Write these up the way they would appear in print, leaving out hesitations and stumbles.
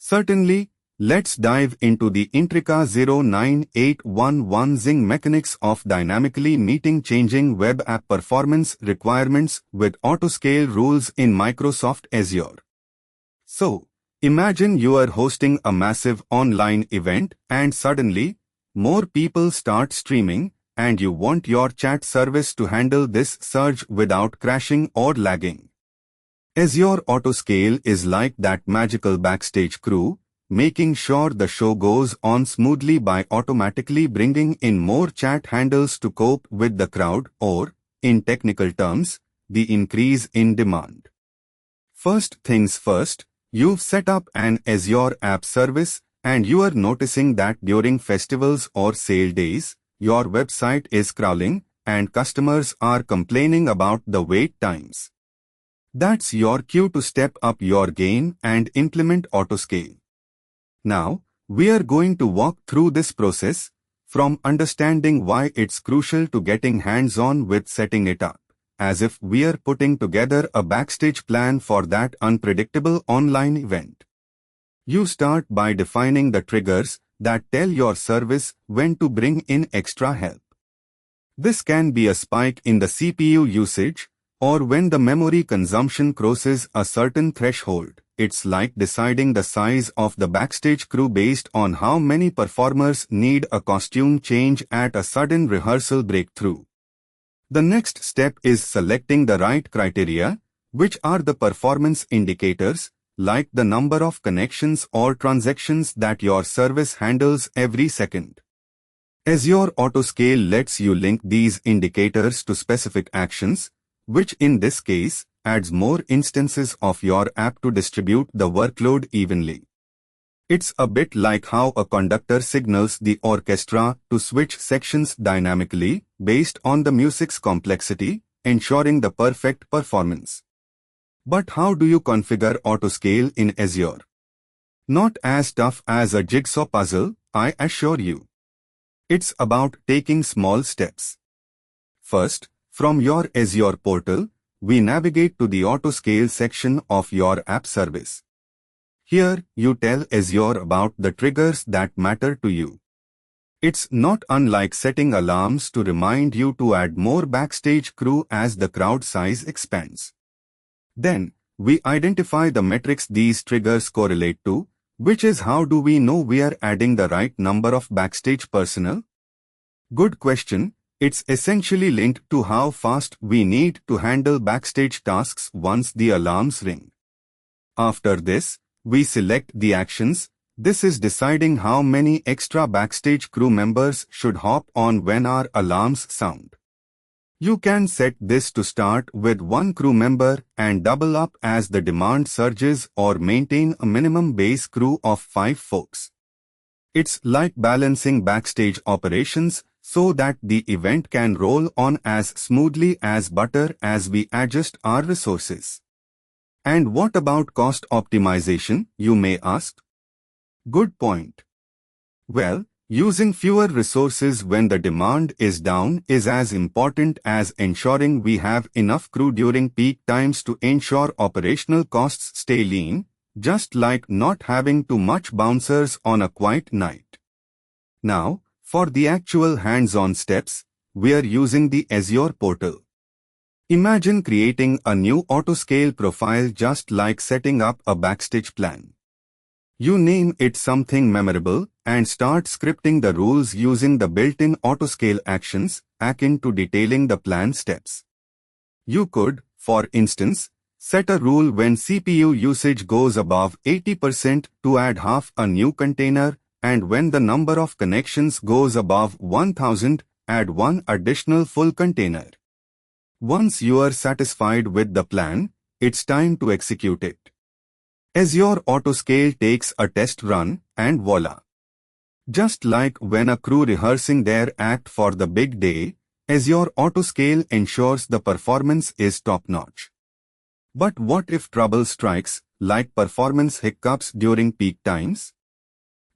Certainly, let's dive into the intricate 09811 mechanics of dynamically meeting changing web app performance requirements with Autoscale Rules in Microsoft Azure. So, imagine you are hosting a massive online event and suddenly, more people start streaming, and you want your chat service to handle this surge without crashing or lagging. Azure Autoscale is like that magical backstage crew, making sure the show goes on smoothly by automatically bringing in more chat handles to cope with the crowd or, in technical terms, the increase in demand. First things first, you've set up an Azure app service and you are noticing that during festivals or sale days, your website is crawling and customers are complaining about the wait times. That's your cue to step up your game and implement Autoscale. Now, we are going to walk through this process, from understanding why it's crucial to getting hands-on with setting it up, as if we are putting together a backstage plan for that unpredictable online event. You start by defining the triggers that tell your service when to bring in extra help. This can be a spike in the CPU usage, or when the memory consumption crosses a certain threshold. It's like deciding the size of the backstage crew based on how many performers need a costume change at a sudden rehearsal breakthrough. The next step is selecting the right criteria, which are the performance indicators, like the number of connections or transactions that your service handles every second. Azure Autoscale lets you link these indicators to specific actions, which in this case adds more instances of your app to distribute the workload evenly. It's a bit like how a conductor signals the orchestra to switch sections dynamically based on the music's complexity, ensuring the perfect performance. But how do you configure Autoscale in Azure? Not as tough as a jigsaw puzzle, I assure you. It's about taking small steps. First, from your Azure portal, we navigate to the Autoscale section of your app service. Here, you tell Azure about the triggers that matter to you. It's not unlike setting alarms to remind you to add more backstage crew as the crowd size expands. Then, we identify the metrics these triggers correlate to, which is how do we know we are adding the right number of backstage personnel? Good question. It's essentially linked to how fast we need to handle backstage tasks once the alarms ring. After this, we select the actions. This is deciding how many extra backstage crew members should hop on when our alarms sound. You can set this to start with one crew member and double up as the demand surges, or maintain a minimum base crew of 5 folks. It's like balancing backstage operations so that the event can roll on as smoothly as butter as we adjust our resources. And what about cost optimization, you may ask? Good point. Well, using fewer resources when the demand is down is as important as ensuring we have enough crew during peak times to ensure operational costs stay lean, just like not having too much bouncers on a quiet night. Now, for the actual hands-on steps, we are using the Azure portal. Imagine creating a new Autoscale profile just like setting up a backstage plan. You name it something memorable and start scripting the rules using the built-in Autoscale actions, akin to detailing the plan steps. You could, for instance, set a rule when CPU usage goes above 80% to add half a new container, and when the number of connections goes above 1000, add one additional full container. Once you are satisfied with the plan, it's time to execute it. Azure Autoscale takes a test run, and voila! Just like when a crew rehearsing their act for the big day, Azure Autoscale ensures the performance is top-notch. But what if trouble strikes, like performance hiccups during peak times?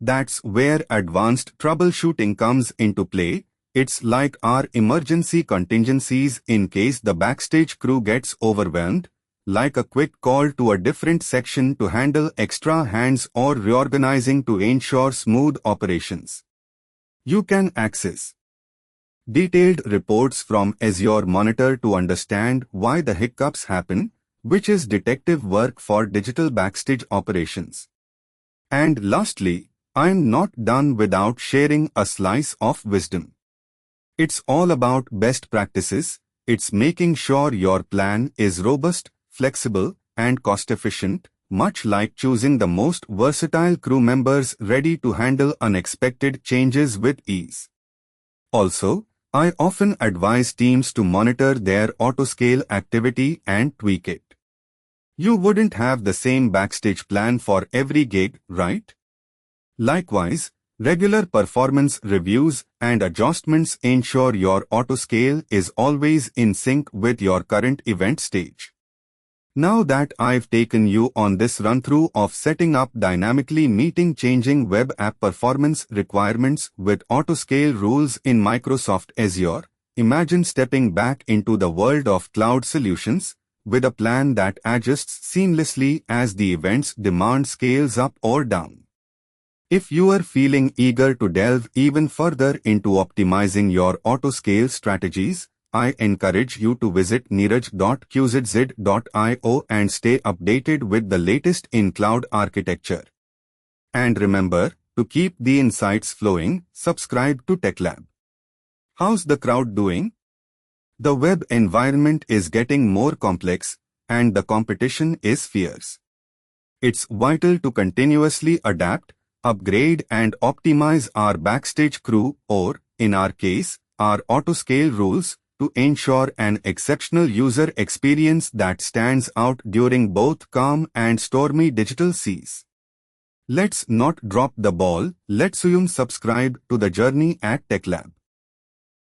That's where advanced troubleshooting comes into play. It's like our emergency contingencies in case the backstage crew gets overwhelmed, like a quick call to a different section to handle extra hands or reorganizing to ensure smooth operations. You can access detailed reports from Azure Monitor to understand why the hiccups happen, which is detective work for digital backstage operations. And lastly, I'm not done without sharing a slice of wisdom. It's all about best practices. It's making sure your plan is robust, flexible, and cost-efficient, much like choosing the most versatile crew members ready to handle unexpected changes with ease. Also, I often advise teams to monitor their Autoscale activity and tweak it. You wouldn't have the same backstage plan for every gig, right? Likewise, regular performance reviews and adjustments ensure your Autoscale is always in sync with your current event stage. Now that I've taken you on this run-through of setting up dynamically meeting-changing web app performance requirements with Autoscale rules in Microsoft Azure, imagine stepping back into the world of cloud solutions with a plan that adjusts seamlessly as the event's demand scales up or down. If you are feeling eager to delve even further into optimizing your Autoscale strategies, I encourage you to visit neeraj.qzz.io and stay updated with the latest in cloud architecture. And remember, to keep the insights flowing, subscribe to TechLab. How's the crowd doing? The web environment is getting more complex, and the competition is fierce. It's vital to continuously adapt, upgrade and optimize our backstage crew or, in our case, our Autoscale rules, to ensure an exceptional user experience that stands out during both calm and stormy digital seas. Let's not drop the ball. Let's subscribe to the journey at TechLab.